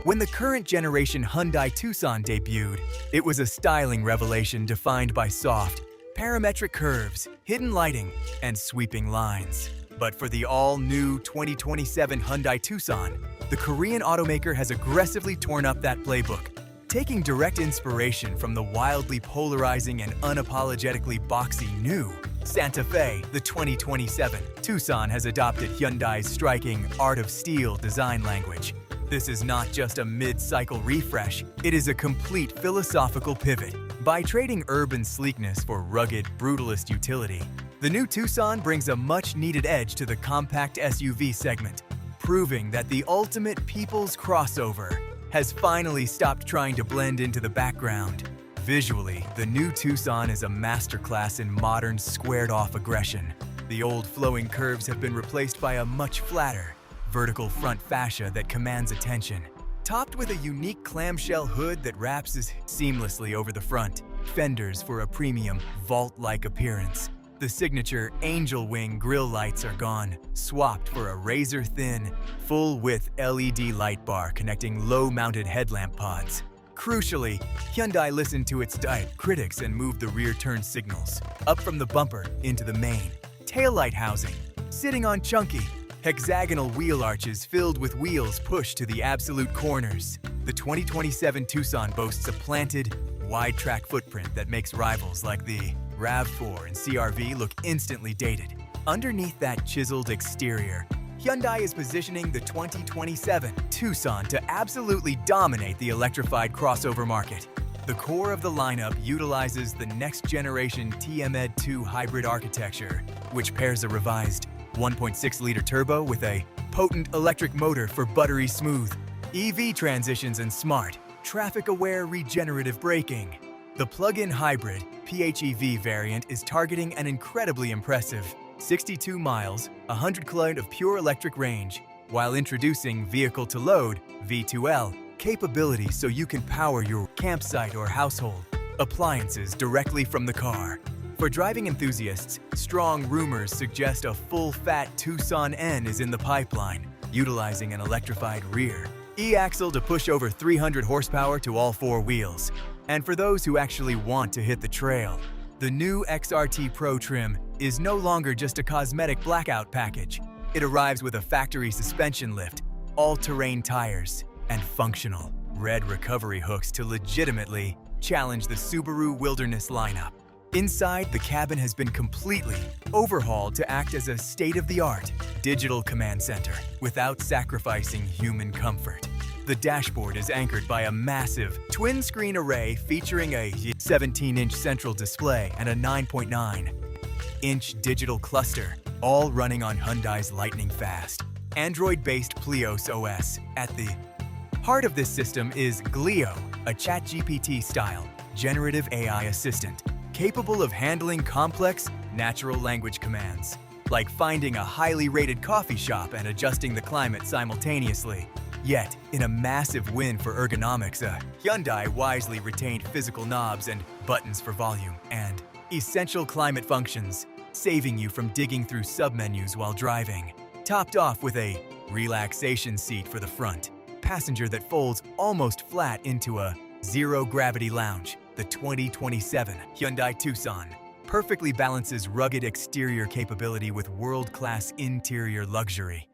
When the current generation Hyundai Tucson debuted, it was a styling revelation defined by soft, parametric curves, hidden lighting, and sweeping lines. But for the all-new 2027 Hyundai Tucson, the Korean automaker has aggressively torn up that playbook. Taking direct inspiration from the wildly polarizing and unapologetically boxy new Santa Fe, the 2027 Tucson has adopted Hyundai's striking Art of Steel design language. This is not just a mid-cycle refresh, it is a complete philosophical pivot. By trading urban sleekness for rugged, brutalist utility, the new Tucson brings a much-needed edge to the compact SUV segment, proving that the ultimate people's crossover has finally stopped trying to blend into the background. Visually, the new Tucson is a masterclass in modern, squared-off aggression. The old flowing curves have been replaced by a much flatter, vertical front fascia that commands attention. Topped with a unique clamshell hood that wraps seamlessly over the front, fenders for a premium, vault-like appearance. The signature angel wing grille lights are gone, swapped for a razor-thin, full-width LED light bar connecting low-mounted headlamp pods. Crucially, Hyundai listened to its critics and moved the rear turn signals up from the bumper into the main taillight housing, sitting on chunky, hexagonal wheel arches filled with wheels pushed to the absolute corners. The 2027 Tucson boasts a planted, wide-track footprint that makes rivals like the RAV4 and CR-V look instantly dated. Underneath that chiseled exterior, Hyundai is positioning the 2027 Tucson to absolutely dominate the electrified crossover market. The core of the lineup utilizes the next-generation TMED2 hybrid architecture, which pairs a revised 1.6-liter turbo with a potent electric motor for buttery smooth EV transitions and smart, traffic-aware regenerative braking. The plug-in hybrid PHEV variant is targeting an incredibly impressive 62 miles, 100 km of pure electric range, while introducing vehicle-to-load V2L capability so you can power your campsite or household appliances directly from the car. For driving enthusiasts, strong rumors suggest a full-fat Tucson N is in the pipeline, utilizing an electrified rear e-axle to push over 300 horsepower to all four wheels. And for those who actually want to hit the trail, the new XRT Pro trim is no longer just a cosmetic blackout package. It arrives with a factory suspension lift, all-terrain tires, and functional red recovery hooks to legitimately challenge the Subaru Wilderness lineup. Inside, the cabin has been completely overhauled to act as a state-of-the-art digital command center without sacrificing human comfort. The dashboard is anchored by a massive twin-screen array featuring a 17-inch central display and a 9.9-inch digital cluster, all running on Hyundai's lightning-fast, Android-based Plios OS. At the heart of this system is Glio, a ChatGPT-style generative AI assistant capable of handling complex, natural language commands, like finding a highly rated coffee shop and adjusting the climate simultaneously. Yet, in a massive win for ergonomics, Hyundai wisely retained physical knobs and buttons for volume and essential climate functions, saving you from digging through submenus while driving. Topped off with a relaxation seat for the front passenger that folds almost flat into a zero-gravity lounge. The 2027 Hyundai Tucson perfectly balances rugged exterior capability with world-class interior luxury.